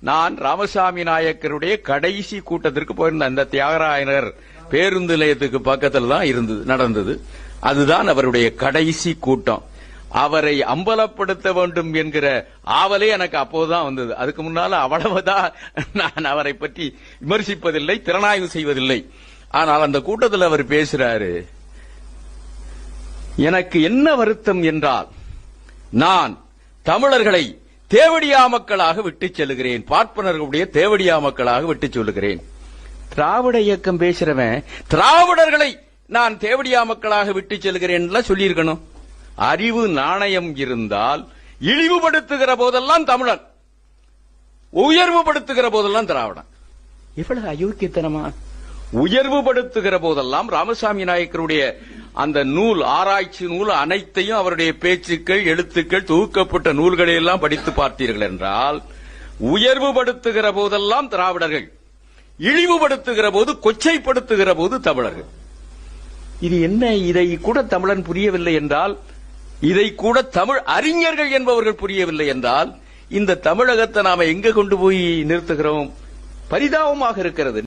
நான் ராமசாமி நாயக்கருடைய கடைசி கூட்டத்திற்கு போயிருந்தேன். அந்த தியாகராயனர் பேருந்து நிலையத்துக்கு பக்கத்தில் தான் நடந்தது. அதுதான் அவருடைய கடைசி கூட்டம். அவரை அம்பலப்படுத்த வேண்டும் என்கிற ஆவலே எனக்கு அப்போதுதான் வந்தது. அதுக்கு முன்னால அவ்வளவுதான் நான் அவரை பற்றி விமர்சிப்பதில்லை, திறனாய்வு செய்வதில்லை. ஆனால் அந்த கூட்டத்தில் அவர் பேசுறாரு, எனக்கு என்ன வருத்தம் என்றால், நான் தமிழர்களை தேவடியா மக்களாக விட்டுச் செல்கிறேன், பார்ப்பனர்களுடைய தேவடியா மக்களாக விட்டுச் சொல்லுகிறேன். திராவிட இயக்கம் பேசுறவன் திராவிடர்களை நான் தேவடியா மக்களாக விட்டுச் செல்கிறேன் சொல்லியிருக்கணும். அறிவு நாணயம் இருந்தால் இழிவுபடுத்துகிற போதெல்லாம் தமிழன், உயர்வுபடுத்துகிற போதெல்லாம் திராவிடன். இவ்வளவு அயோக்கியத்தனமா? உயர்வுபடுத்துகிற போதெல்லாம் ராமசாமி நாயக்கருடைய அந்த நூல், ஆராய்ச்சி நூல் அனைத்தையும், அவருடைய பேச்சுக்கள், எழுத்துக்கள், தொகுக்கப்பட்ட நூல்களை எல்லாம் படித்து பார்த்தீர்கள் என்றால், உயர்வுபடுத்துகிற போதெல்லாம் திராவிடர்கள், இழிவுபடுத்துகிற போது, கொச்சைப்படுத்துகிற போது தமிழர்கள். இது என்ன? இதை கூட தமிழன் புரியவில்லை என்றால், இதை கூட தமிழ் அறிஞர்கள் என்பவர்கள் புரியவில்லை என்றால், இந்த தமிழகத்தை நாம எங்க கொண்டு போய் நிறுத்துகிறோம்? பரிதாபமாக இருக்கிறது.